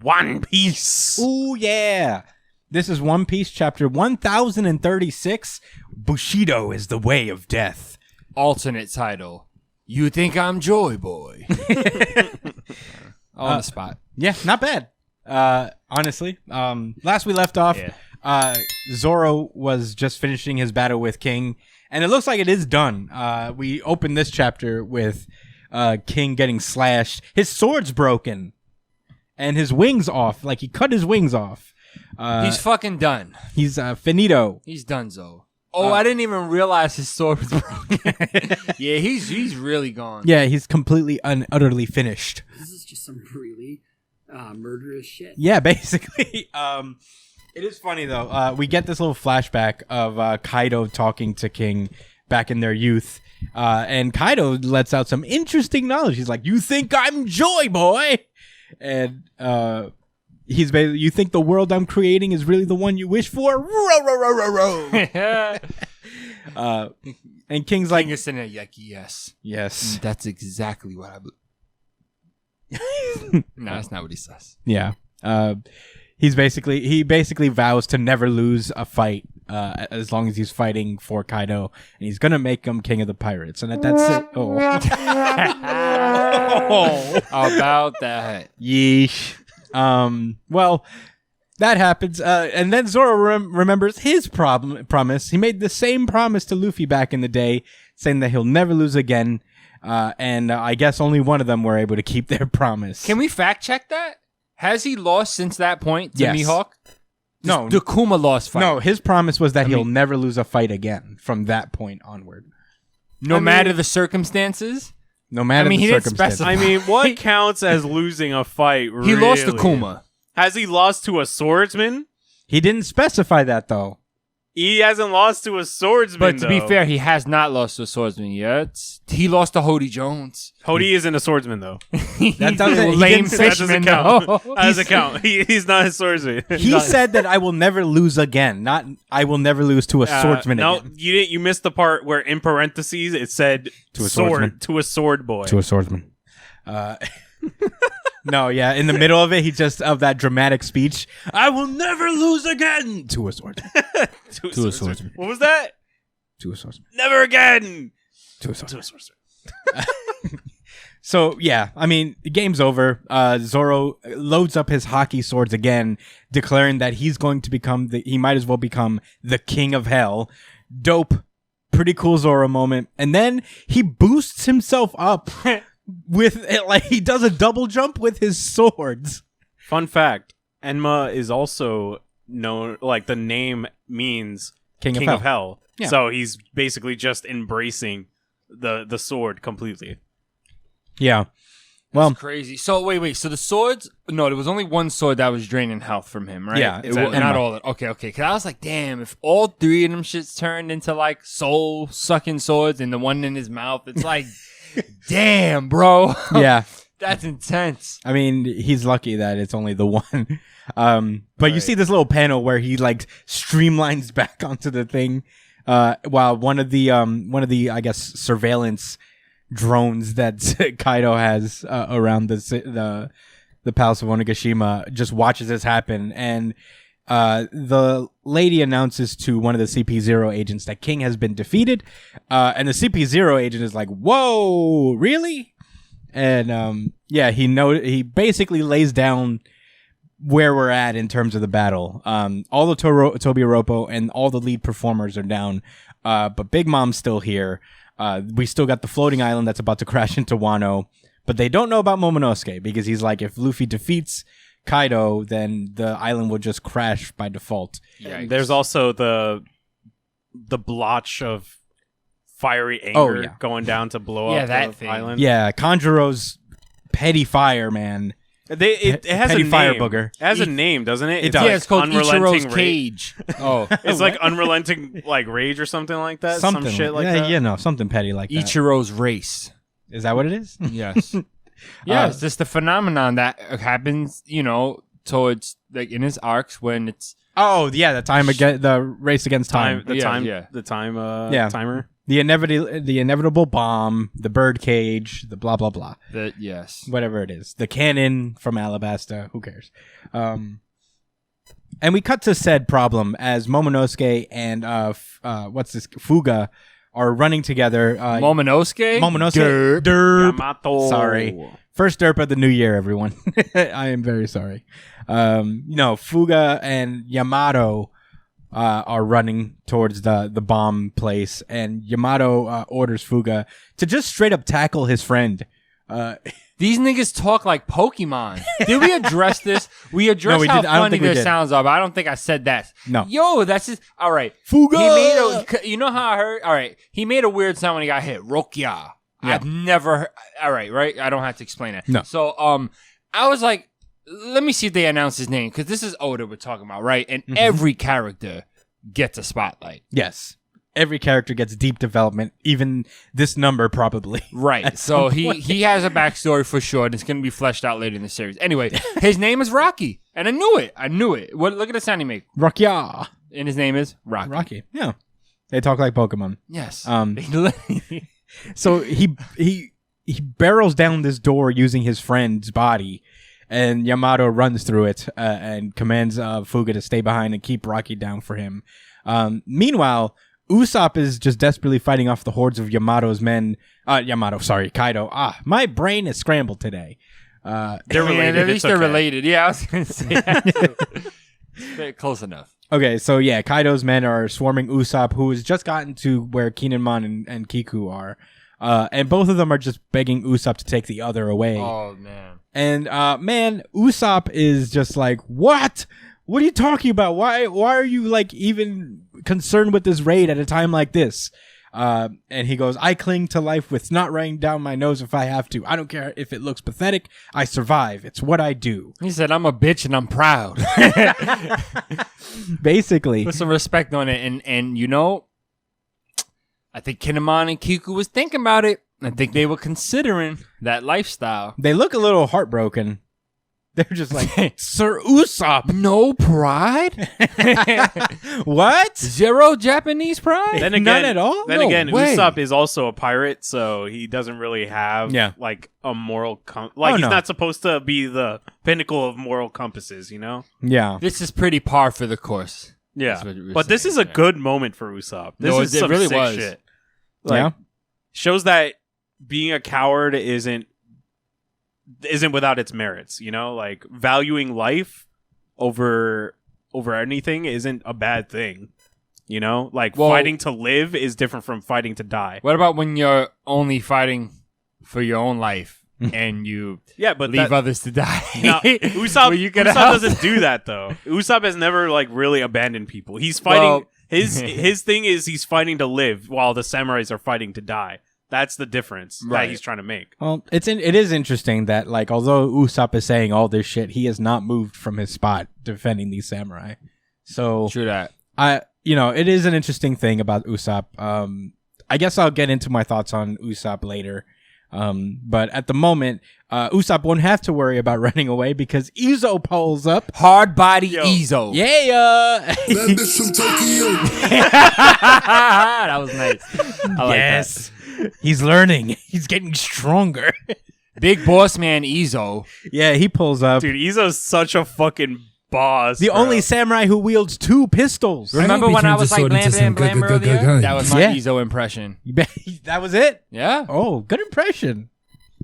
One Piece. Ooh, yeah. This is One Piece chapter 1036. Bushido is the way of death. Alternate title. You think I'm Joy Boy? On the spot. Yeah, not bad. Honestly. Last we left off, Zoro was just finishing his battle with King, and it looks like it is done. We opened this chapter with King getting slashed. His sword's broken. And his wings off. Like, he cut his wings off. He's fucking done. He's finito. He's donezo. Oh, I didn't even realize his sword was broken. Yeah, he's really gone. Yeah, he's completely utterly finished. This is just some really murderous shit. Yeah, basically. It is funny, though. We get this little flashback of Kaido talking to King back in their youth. And Kaido lets out some interesting knowledge. He's like, you think I'm Joy Boy? And he's basically, you think the world I'm creating is really the one you wish for? Row, row, row, row, row. And King's like, King is sitting there like, yes. Yes. That's exactly what I believe. No, that's not what he says. Yeah. He basically vows to never lose a fight as long as he's fighting for Kaido, and he's gonna make him king of the pirates. And that's it. Oh. About that. Yeesh. Well, that happens, and then Zoro remembers his promise. He made the same promise to Luffy back in the day, saying that he'll never lose again. And I guess only one of them were able to keep their promise. Can we fact check that? Has he lost since that point to Yes. Mihawk? No. The Kuma lost fight. No, his promise was that he'll never lose a fight again from that point onward. No matter the circumstances? No matter he the didn't circumstances. specify. I mean, what counts as losing a fight? He lost to really? Kuma. Has he lost to a swordsman? He didn't specify that, though. He hasn't lost to a swordsman, But to be though. fair, he has not lost to a swordsman yet. He lost to Hody Jones. Hody isn't a swordsman, though. That doesn't- he lame didn't- That fishman. doesn't count. No. That doesn't count. He's not a swordsman. He said that I will never lose again, not I will never lose to a swordsman no, again. you missed the part where in parentheses it said To a swordsman. to a sword boy. To a swordsman. No, yeah, in the middle of it, he just, of that dramatic speech, I will never lose again to a swordsman. to a swordsman. What was that? To a swordsman. Never again. To a swordsman. So, yeah, I mean, the game's over. Zoro loads up his hockey swords again, declaring that he's going to become he might as well become the king of hell. Dope. Pretty cool Zoro moment. And then he boosts himself up with, like, he does a double jump with his swords. Fun fact, Enma is also known, like, the name means King of Hell. Yeah. So he's basically just embracing the sword completely. Yeah. Well, Crazy. So, wait. So the swords... No, there was only one sword that was draining health from him, right? Yeah, Not Enma. all of it. Okay. Because I was like, damn, if all three of them shits turned into, like, soul-sucking swords and the one in his mouth, it's like... Damn, bro. yeah. That's intense. I mean, he's lucky that it's only the one. But you see this little panel where he like streamlines back onto the thing, while one of the I guess surveillance drones that Kaido has around the Palace of Onigashima just watches this happen, and the lady announces to one of the CP0 agents that King has been defeated, and the CP0 agent is like, "Whoa, really?" And he basically lays down where we're at in terms of the battle. All the Tobiropo and all the lead performers are down, but Big Mom's still here. We still got the floating island that's about to crash into Wano, but they don't know about Momonosuke because he's like, if Luffy defeats Kaido, then the island will just crash by default. Yikes. There's also the blotch of fiery anger going down to blow up that the thing. island. Yeah, Conjuro's petty fire, man. It has Petty a name. fire booger. It has a name, doesn't it? It It's does. like Yeah, it's called unrelenting Ichiro's rage. Cage. Oh, It's like unrelenting like rage or something like that. something Some shit like yeah, that. you know, something petty like that. Ichiro's Race. Is that what it is? Yes. Yeah, it's just a phenomenon that happens, towards, like, in his arcs when it's... Oh, yeah, the race against time. The Yeah, time, yeah. the time, Yeah. timer. The inevitable bomb, the bird cage, the blah blah blah. Yes. Whatever it is. The cannon from Alabasta, who cares? And we cut to said problem as Momonosuke and Fuga are running together. Momonosuke? Derp. Yamato. Sorry. First derp of the new year, everyone. I am very sorry. Fuga and Yamato are running towards the bomb place, and Yamato orders Fuga to just straight up tackle his friend. These niggas talk like Pokemon. Did we address this? We addressed we how didn't. I don't funny think we their did. sounds are, but I don't think I said that. No. Yo, that's just... All right. Fuga! You know how I heard? All right. He made a weird sound when he got hit. Rokya. Yeah. I've never heard... All right? I don't have to explain it. No. So, I was like, let me see if they announce his name, because this is Oda we're talking about, right? And every character gets a spotlight. Yes. Every character gets deep development, even this number probably. Right. So he has a backstory for sure, and it's going to be fleshed out later in the series. Anyway, his name is Rocky, and I knew it. Look at the sound he makes. Rockya. And his name is Rocky. Rocky. Yeah. They talk like Pokemon. Yes. So he barrels down this door using his friend's body, and Yamato runs through it and commands Fuga to stay behind and keep Rocky down for him. Meanwhile, Usopp is just desperately fighting off the hordes of Yamato's men. Kaido. My brain is scrambled today. They're related. At least they're related. Yeah, I was going to say that too. Close enough. Okay, so yeah, Kaido's men are swarming Usopp, who has just gotten to where Kinemon and Kiku are. And both of them are just begging Usopp to take the other away. Oh, man. And, Usopp is just like, what? What are you talking about? Why are you, like, even concerned with this raid at a time like this? And he goes, I cling to life with snot running down my nose if I have to. I don't care if it looks pathetic. I survive. It's what I do. He said, I'm a bitch and I'm proud. Basically. Put some respect on it. And you know, I think Kinemon and Kiku was thinking about it. I think they were considering that lifestyle. They look a little heartbroken. They're just like, Sir Usopp. No pride? What? Zero Japanese pride? Then again, None at all? Then No again, way. Usopp is also a pirate, so he doesn't really have like a moral he's no. not supposed to be the pinnacle of moral compasses, you know? Yeah. This is pretty par for the course. Yeah. That's what you were But this saying, is a yeah. good moment for Usopp. This No, is it some really sick was. shit. Yeah. Shows that being a coward isn't without its merits, you know? Like valuing life over anything isn't a bad thing. You know? Like fighting to live is different from fighting to die. What about when you're only fighting for your own life and you but leave others to die? No, Usopp, Were you Usopp gonna help? doesn't do that though. Usopp has never like really abandoned people. He's fighting. His thing is he's fighting to live while the samurais are fighting to die. That's the difference that he's trying to make. Well, it is interesting that, like, although Usopp is saying all this shit, he has not moved from his spot defending these samurai. So True that. it is an interesting thing about Usopp. I guess I'll get into my thoughts on Usopp later. But at the moment, Usopp won't have to worry about running away because Izo pulls up. Hard body Izo. Yeah. That bitch from Tokyo. That was nice. I like Yes. He's learning. He's getting stronger. that. Big boss man Izo. Yeah, he pulls up. Dude, Izo's such a fucking boss. The bro. only samurai who wields 2 pistols. Remember when I was like blam blam blam earlier? That was my Yeah. Izo impression. You bet- That was it? Yeah. Oh, good impression.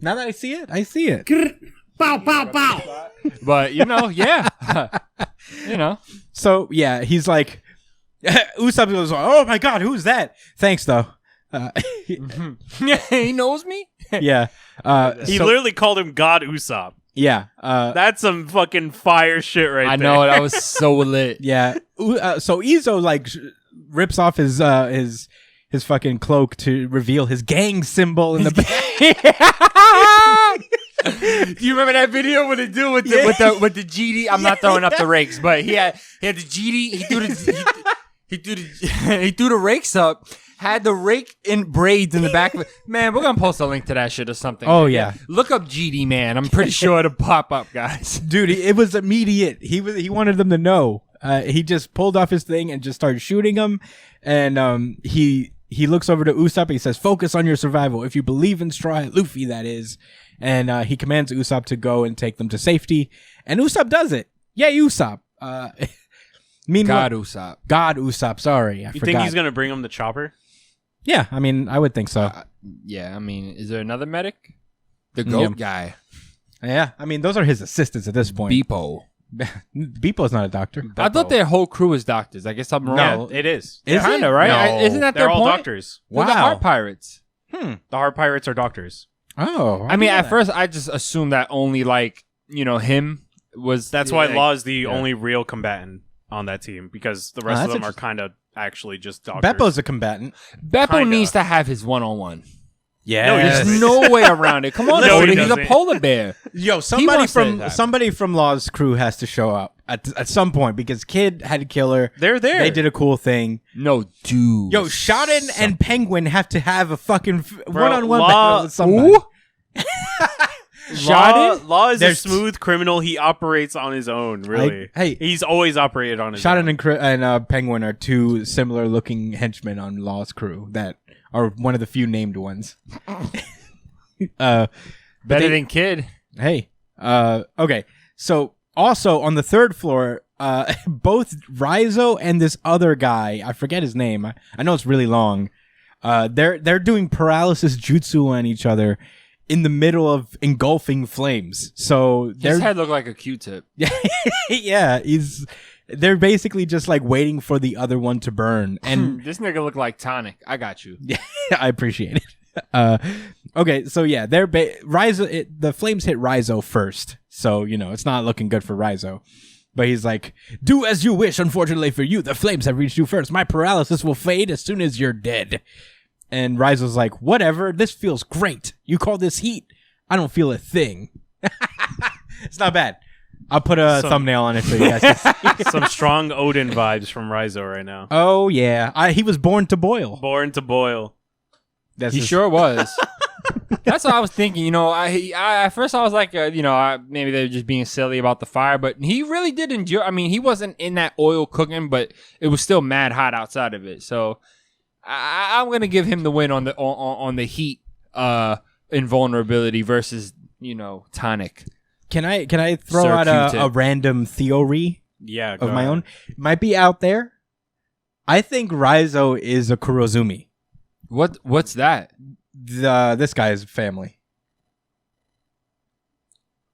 Now that I see it, I see it. Bow, bow, bow. But yeah. So, yeah, he's like, Usopp goes, oh my god, who's that? Thanks, though. He knows me. Yeah. He So- literally called him God Usopp. Yeah. That's some fucking fire shit right I there. know that was so lit. Yeah. So Izo, like, rips off his fucking cloak to reveal his gang symbol in the back. Do you remember that video with the dude with the GD? I'm not throwing up the rakes, but he had the GD. He threw the rakes up. Had the rake in braids in the back of it. Man, we're gonna post a link to that shit or something. Oh, yeah. Look up GD man. I'm pretty sure it'll pop up, guys. Dude, it was immediate. He wanted them to know. He just pulled off his thing and just started shooting them. And he he looks over to Usopp. He says, "Focus on your survival. If you believe in Straw Hat Luffy, that is." And he commands Usopp to go and take them to safety. And Usopp does it. Yay, Usopp. Meanwhile, God Usopp. Sorry, I You forgot. think he's gonna bring him the chopper? Yeah, I mean, I would think so. Yeah, I mean, is there another medic? The goat guy. Yeah, I mean, those are his assistants at this point. Beepo. Beepo's not a doctor. I thought their whole crew was doctors. I guess I'm wrong. No, it is. Is Kinda, it? right? No, Isn't that they're their all point? doctors. They're the Wow. heart pirates. The Heart Pirates are doctors. Oh, I mean, at first, I just assumed that only, like, him was... That's why like, Law is the only real combatant on that team, because the rest of that's them are interesting. kind of actually just doctors. Beppo's a combatant. Beppo Kinda. needs to have his one-on-one. Yeah, No, he There's doesn't. no way around it. Come on, No, he Odin. He's a doesn't. polar bear. Yo, wants to have- somebody from Law's crew has to show up at some point because Kid had to kill her. They're there. They did a cool thing. No, dude. Yo, Shonen and Penguin have to have a fucking Bro, one-on-one Law- battle with somebody. Law is a There's- smooth criminal. He operates on his own, really. Hey, He's always operated on his own. Shonen and Penguin are two similar-looking henchmen on Law's crew that are one of the few named ones. Better they- than Kid. Hey, okay. So also on the third floor, both Raizo and this other guy, I forget his name. I know it's really long. They're doing paralysis jutsu on each other in the middle of engulfing flames. So His they're head looked like a Q-tip. yeah, they're basically just like waiting for the other one to burn. And This nigga looked like Tonic. I got you. yeah, I appreciate it. Okay, so yeah, they're Raizo. The flames hit Raizo first, so it's not looking good for Raizo. But he's like, "Do as you wish. Unfortunately for you, the flames have reached you first. My paralysis will fade as soon as you're dead." And Raizo's like, "Whatever. This feels great. You call this heat? I don't feel a thing." It's not bad. I'll put a thumbnail on it so you guys can see. Some strong Odin vibes from Raizo right now. Oh yeah, he was born to boil. Born to boil. That's He his- sure was. That's what I was thinking. I at first I was like, maybe they're just being silly about the fire, but he really did enjoy. I mean, he wasn't in that oil cooking, but it was still mad hot outside of it. So I'm gonna give him the win on the heat, invulnerability versus Tonic. Can I throw Sir out a Q-tip. random theory Yeah, of my own? It might be out there. I think Raizo is a Kurozumi. What's that? This guy's family.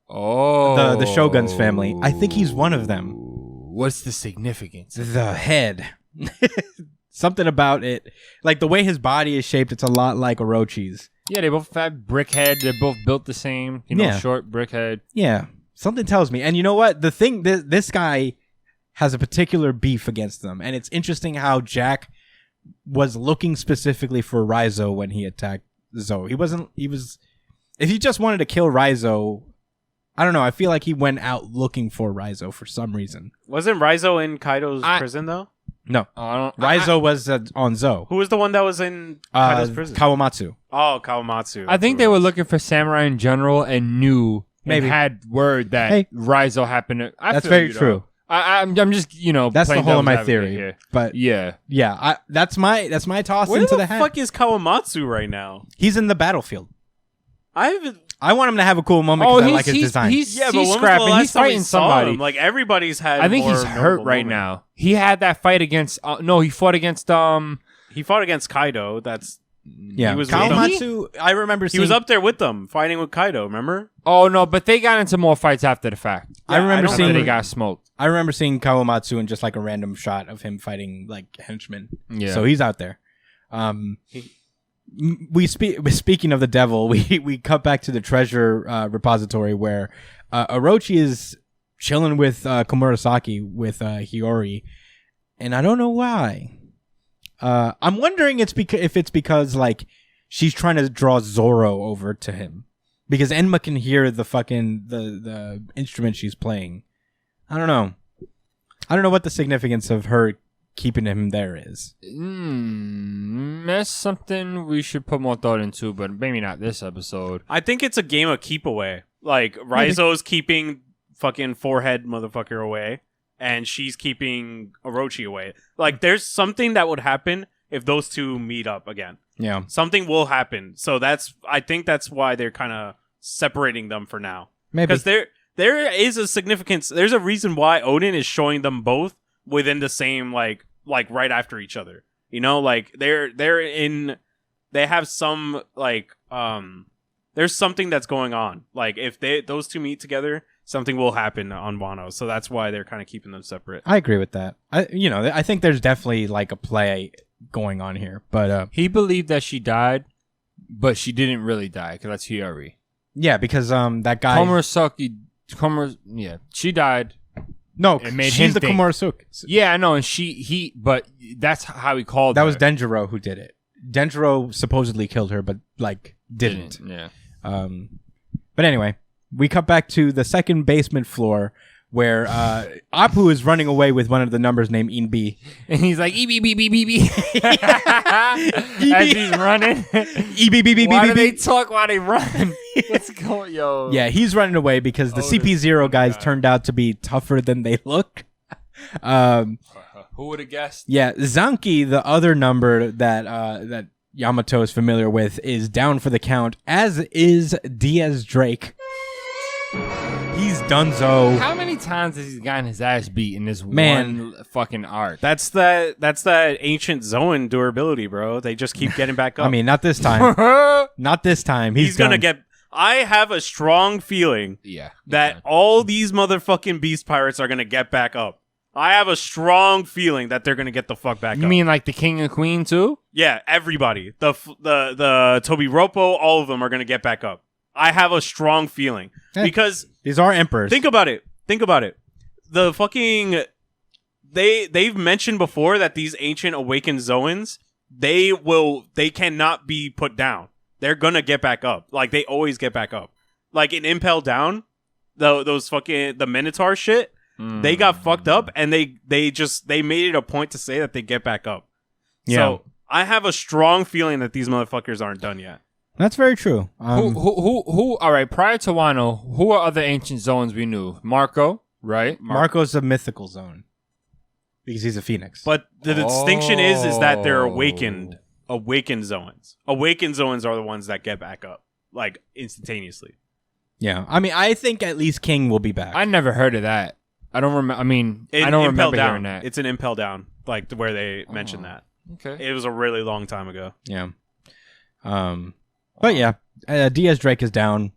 Oh, The Shogun's family. I think he's one of them. What's the significance? The head. Something about it. Like the way his body is shaped, it's a lot like Orochi's. Yeah, they both have brick head. They're both built the same. Yeah. Short brick head. Yeah. Something tells me. And you know what? The thing, this guy has a particular beef against them. And it's interesting how Jack was looking specifically for Raizo when he attacked Zoe. If he just wanted to kill Raizo, I don't know. I feel like he went out looking for Raizo for some reason. Wasn't Raizo in Kaido's prison, though? No. I Raizo was on Zoe. Who was the one that was in Kaido's prison? Kawamatsu. Oh, Kawamatsu. I think they were looking for samurai in general and knew Maybe. and had word that Hey. Raizo happened to. I That's feel very you, though. true. I'm just That's the playing whole of devil's my advocate theory. here. But Yeah, that's my toss Where into the the hat. fuck is Kawamatsu right now? He's in the battlefield. I haven't. I want him to have a cool moment because I like his he's design. he's Yeah, but when was the scrapping. last He's time we fighting saw somebody. him? Like everybody's had. I think more he's hurt notable right moment. now. He had that fight against. No, he fought against. He fought against Kaido. That's Yeah, He was with them. Kawamatsu. I remember he seeing. was up there with them, fighting with Kaido. Remember? Oh no, but they got into more fights after the fact. I remember don't After seeing. they got smoked. I remember seeing Kawamatsu in just like a random shot of him fighting like henchmen. Yeah. So he's out there. Speaking of the devil, we cut back to the treasure repository where Orochi is chilling with Komurasaki with Hiyori, and I don't know why. I'm wondering if it's because like she's trying to draw Zoro over to him because Enma can hear the fucking the instrument she's playing. I don't know. I don't know what the significance of her keeping him there is. That's something we should put more thought into, but maybe not this episode. I think it's a game of keep away. Like Raizo's keeping fucking forehead motherfucker away, and she's keeping Orochi away. Like there's something that would happen if those two meet up again. Yeah. Something will happen. So I think that's why they're kind of separating them for now. Maybe. Because there is a significance. There's a reason why Odin is showing them both within the same like right after each other. You know, like they have some like there's something that's going on. Like if those two meet together, something will happen on Wano. So that's why they're kind of keeping them separate. I agree with that. I think there's definitely like a play going on here, but He believed that she died, but she didn't really die because that's Hiyori. yeah, because that guy. She died. No, It made she's him the think. Komorosuke. Yeah, I know, and but that's how he called That her. was Denjiro who did it. Denjiro supposedly killed her, but like didn't. Yeah. But anyway, we cut back to the second basement floor where Apu is running away with one of the numbers named Inbi. And he's like, EB. As he's running. Why do they talk while they run? What's going, yo? Yeah, he's running away because the CP0 guys turned out to be tougher than they look. Who would have guessed? Yeah, Zanki, the other number that Yamato is familiar with, is down for the count, as is Diaz Drake. He's donezo. How many times has he gotten his ass beat in this Man. one fucking arc? That's that ancient Zoan durability, bro. They just keep getting back up. I mean, not this time. Not this time. he's gonna done. get. I have a strong feeling Yeah. that all these motherfucking beast pirates are gonna get back up. I have a strong feeling that they're gonna get the fuck back You up. mean like the king and queen too? Yeah, everybody. The Tobi Roppo, all of them are gonna get back up. I have a strong feeling because These are emperors. think about it. The fucking they've mentioned before that these ancient awakened Zoans, they cannot be put down. They're gonna get back up. Like they always get back up. Like in Impel Down, those fucking the Minotaur shit, they got fucked up and they made it a point to say that they get back up. Yeah. So I have a strong feeling that these motherfuckers aren't done yet. That's very true. Who? All right. Prior to Wano, who are other ancient zones we knew? Marco, right? Marco's a mythical zone because he's a phoenix. But the distinction is that they're awakened Zoans. Awakened Zoans are the ones that get back up like instantaneously. yeah, I mean, I think at least King will be back. I never heard of that. I don't remember. I mean, I don't Impel remember Down. hearing that. It's an Impel Down, like where they mentioned that. Okay. It was a really long time ago. Yeah. But yeah, Diaz Drake is down.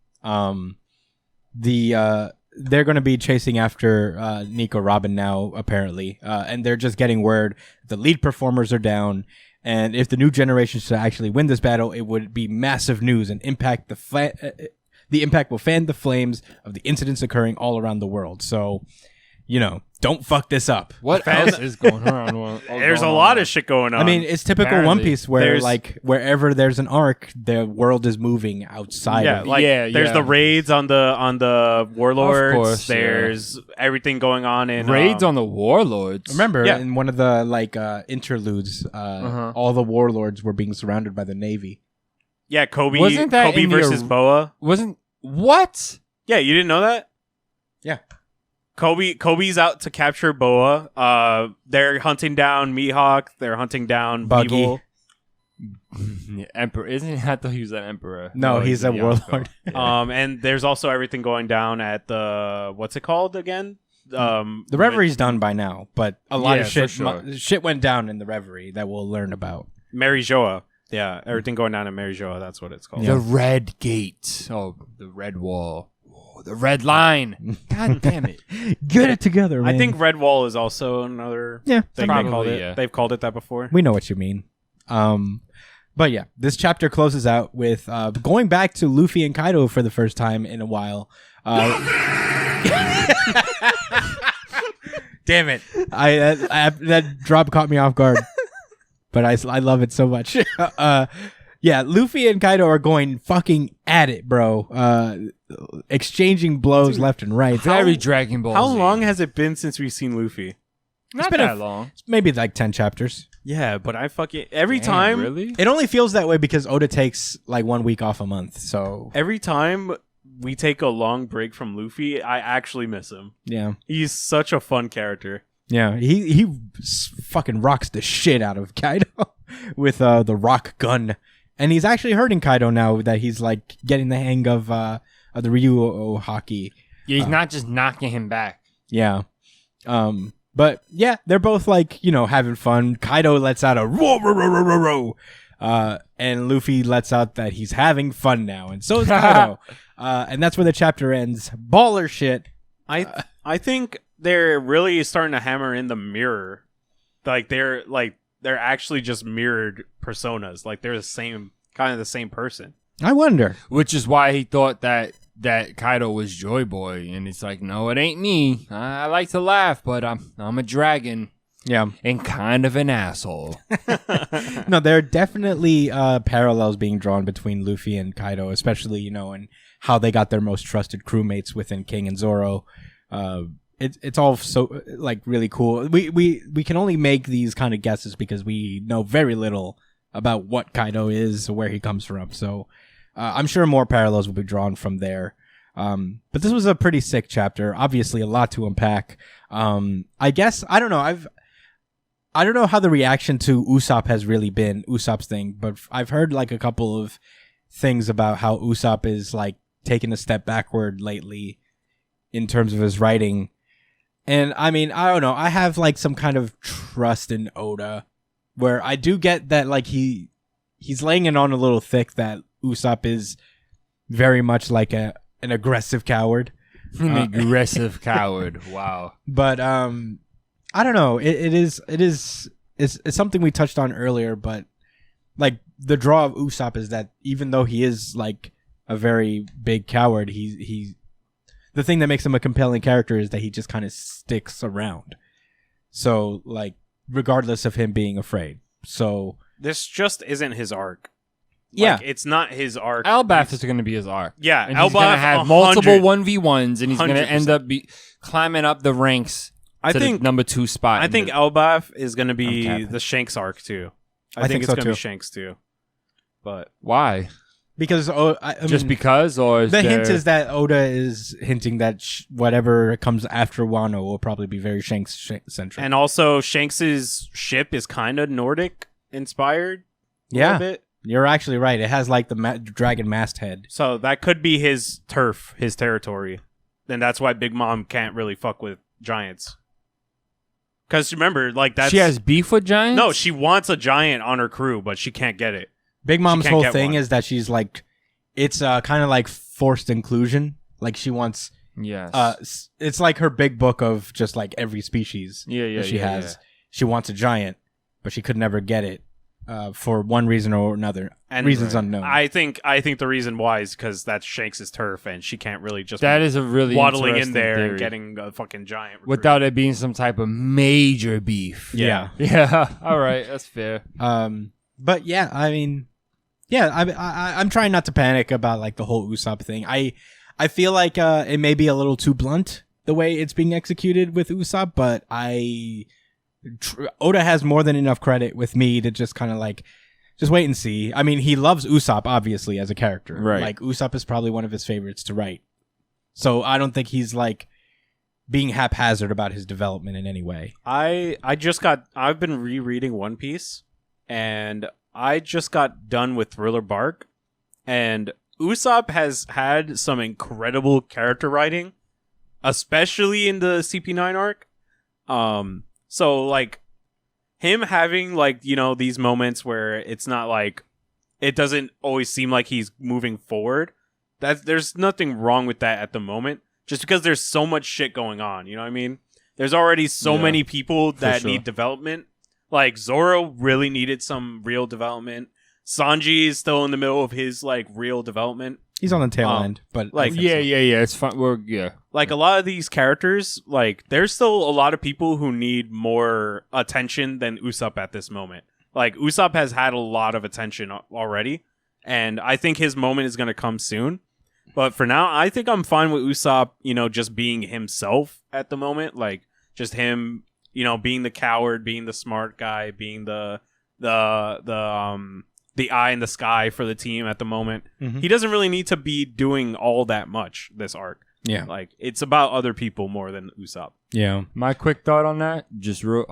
They're going to be chasing after Nico Robin now, apparently, and they're just getting word the lead performers are down. And if the new generation should actually win this battle, it would be massive news and impact the impact will fan the flames of the incidents occurring all around the world. So, don't fuck this up. What else is going on? There's a lot of shit going on. I mean, it's typical Apparently. One Piece where, There's- like, wherever there's an arc, the world is moving outside yeah, of it. like Yeah, there's yeah. the raids on the warlords. Of course, There's everything going on in raids on the warlords. Remember, Yeah. in one of the, like, interludes, all the warlords were being surrounded by the Navy. Yeah, Kobe. Wasn't that Kobe in the versus Boa? Wasn't what? Yeah, you didn't know that? Yeah. Kobe's out to capture Boa. They're hunting down Mihawk. They're hunting down Buggy. Weevil. Yeah, Emperor isn't he? I thought he was an emperor. No, he's a Yonko. warlord. And there's also everything going down at the what's it called again? The Revery's done by now, but a lot Yeah, of for shit sure. shit went down in the Reverie that we'll learn about. Mary Joa. Yeah, everything going down in Mary Joa. That's what it's called. The Red Gate. Oh, the Red Wall. Oh, the Red Line. God damn it. Get it together, man. I think Red Wall is also another Yeah, thing probably, they called it. yeah. They've called it that before. we know what you mean. But yeah, this chapter closes out with going back to Luffy and Kaido for the first time in a while. Damn it! That drop caught me off guard, but I love it so much. Yeah, Luffy and Kaido are going fucking at it, bro. Exchanging blows left and right. Very Dragon Ball How Z. long has it been since we've seen Luffy? Not been that long. Maybe like 10 chapters. Yeah, but I fucking every Damn, time Really? It only feels that way because Oda takes like 1 week off a month. So every time we take a long break from Luffy, I actually miss him. yeah, He's such a fun character. yeah. He fucking rocks the shit out of Kaido. with the rock gun, and he's actually hurting Kaido now that he's like getting the hang of the Ryu hockey. Yeah, he's not just knocking him back. Yeah. But yeah, they're both like, having fun. Kaido lets out a row, and Luffy lets out that he's having fun now, and so is Kaido. And that's where the chapter ends. Baller shit. I think they're really starting to hammer in the mirror. They're actually just mirrored personas. Like they're the same person. I wonder. Which is why he thought that Kaido was Joy Boy, and it's like, no, it ain't me. I like to laugh, but I'm a dragon. Yeah. And kind of an asshole. No, there are definitely parallels being drawn between Luffy and Kaido, especially, and how they got their most trusted crewmates within King and Zoro. It's all so like really cool. We can only make these kind of guesses because we know very little about what Kaido is or where he comes from. So I'm sure more parallels will be drawn from there. But this was a pretty sick chapter. Obviously, a lot to unpack. I guess I don't know. I don't know how the reaction to Usopp has really been, Usopp's thing, but I've heard like a couple of things about how Usopp is like taking a step backward lately in terms of his writing. And I mean, I don't know. I have like some kind of trust in Oda where I do get that like he's laying it on a little thick that Usopp is very much like an aggressive coward. An aggressive coward. Wow. But I don't know. It's something we touched on earlier, but like the draw of Usopp is that even though he is like a very big coward, he the thing that makes him a compelling character is that he just kind of sticks around. So like regardless of him being afraid. So this just isn't his arc. Yeah, like, it's not his arc. Elbaf is going to be his arc. Yeah, and he's going to have multiple 1v1s, and he's going to 100%. end up climbing up the ranks. I to think the number 2 spot. I think Elbaf is going to be capping. the Shanks arc too. I think it's so going to too. be Shanks too. But why? because I Just mean, because, or is the there... hint is that Oda is hinting that whatever comes after Wano will probably be very Shanks centric. and also Shanks's ship is kind of Nordic inspired. A little bit. You're actually right. It has like the dragon masthead. So that could be his turf, his territory. Then that's why Big Mom can't really fuck with giants. Because remember, like that's She has beef with giants? no, she wants a giant on her crew, but she can't get it. Big Mom's can't whole get thing one. is that she's like, it's kind of like forced inclusion. Like she wants, Yes. it's like her big book of just like every species that she has. yeah. She wants a giant, but she could never get it for one reason or another. And reasons unknown. I think the reason why is because that's Shanks' turf, and she can't really just That is a really waddling in interesting there theory. and getting a fucking giant recruit. Without it being some type of major beef. Yeah. Yeah. All right. That's fair. But yeah, I mean, yeah, I'm trying not to panic about like the whole Usopp thing. I feel like it may be a little too blunt the way it's being executed with Usopp, but Oda has more than enough credit with me to just kind of like just wait and see. I mean, he loves Usopp obviously as a character. Right. Like Usopp is probably one of his favorites to write. So I don't think he's like being haphazard about his development in any way. I've been rereading One Piece, and I just got done with Thriller Bark, and Usopp has had some incredible character writing, especially in the CP9 arc. So like him having like, these moments where it's not like, it doesn't always seem like he's moving forward. There's nothing wrong with that at the moment, just because there's so much shit going on. You know what I mean? There's already so many people that need development. Like Zoro really needed some real development. Sanji is still in the middle of his like real development. He's on the tail end, but like- Yeah. It's fun. Like a lot of these characters, like there's still a lot of people who need more attention than Usopp at this moment. Like Usopp has had a lot of attention already, and I think his moment is going to come soon. But for now, I think I'm fine with Usopp, just being himself at the moment. Like just him, being the coward, being the smart guy, being the eye in the sky for the team at the moment. Mhm. He doesn't really need to be doing all that much this arc. yeah, Like it's about other people more than Usopp. yeah. My quick thought on that, just real,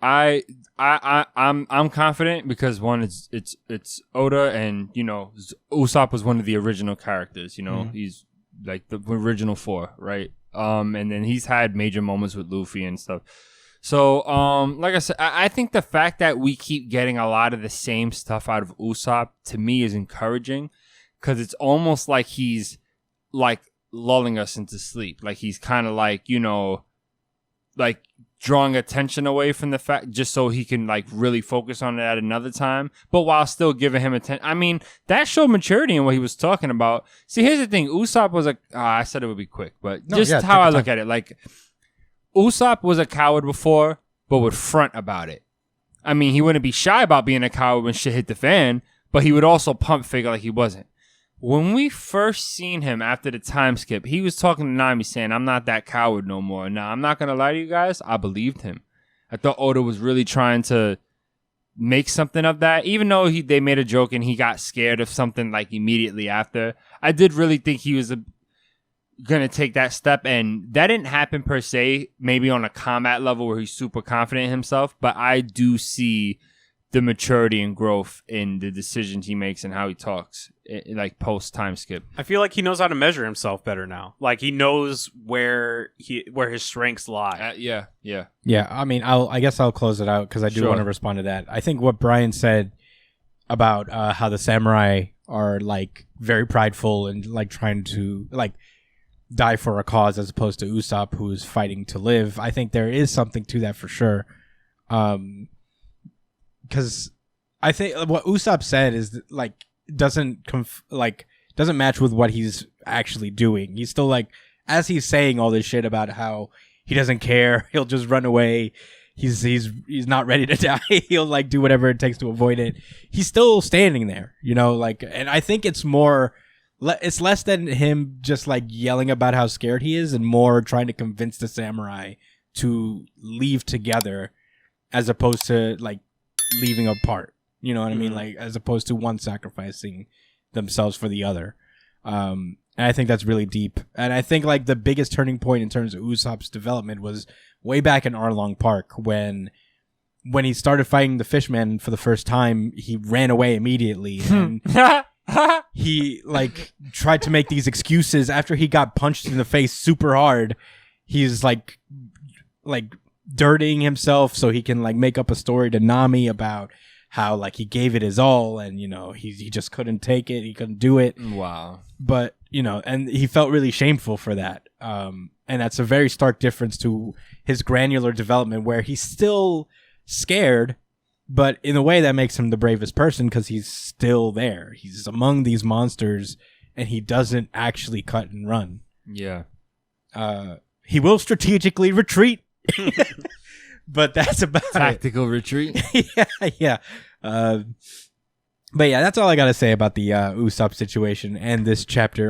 I'm confident because one, it's Oda, and Usopp was one of the original characters. He's like the original four, right? And then he's had major moments with Luffy and stuff. So, like I said, I think the fact that we keep getting a lot of the same stuff out of Usopp, to me, is encouraging, because it's almost like he's like lulling us into sleep. Like he's kind of like, like drawing attention away from the fact, just so he can like really focus on it at another time, but while still giving him attention. I mean, that showed maturity in what he was talking about. See, here's the thing. Usopp was I said it would be quick, but how I look at it, like Usopp was a coward before, but would front about it. I mean, he wouldn't be shy about being a coward when shit hit the fan, but he would also pump figure like he wasn't. When we first seen him after the time skip, he was talking to Nami saying, "I'm not that coward no more." Now, I'm not going to lie to you guys. I believed him. I thought Oda was really trying to make something of that. Even though they made a joke and he got scared of something like immediately after, I did really think he was going to take that step. And that didn't happen per se, maybe on a combat level where he's super confident in himself. But I do see the maturity and growth in the decisions he makes and how he talks, like post time skip. I feel like he knows how to measure himself better now. Like he knows where his strengths lie. Yeah. I mean, I guess I'll close it out because I do want to respond to that. I think what Brian said about how the samurai are like very prideful and like trying to like die for a cause as opposed to Usopp, who's fighting to live. I think there is something to that for sure. Because I think what Usopp said is like doesn't match with what he's actually doing. He's still like, as he's saying all this shit about how he doesn't care, he'll just run away. He's not ready to die. He'll like do whatever it takes to avoid it. He's still standing there, like, and I think it's less than him just like yelling about how scared he is and more trying to convince the samurai to leave together as opposed to like leaving apart, you know what I mean? Like as opposed to one sacrificing themselves for the other. And I think that's really deep. And I think like the biggest turning point in terms of Usopp's development was way back in Arlong Park when he started fighting the Fishman for the first time. He ran away immediately and he like tried to make these excuses after he got punched in the face super hard. He's like dirtying himself so he can like make up a story to Nami about how like he gave it his all and he just couldn't take it, he couldn't do it. Wow. But and he felt really shameful for that. And that's a very stark difference to his granular development where he's still scared, but in a way that makes him the bravest person because he's still there. He's among these monsters and he doesn't actually cut and run. Yeah. He will strategically retreat. But that's about tactical retreat. Yeah. But yeah, that's all I got to say about the Usopp situation and this chapter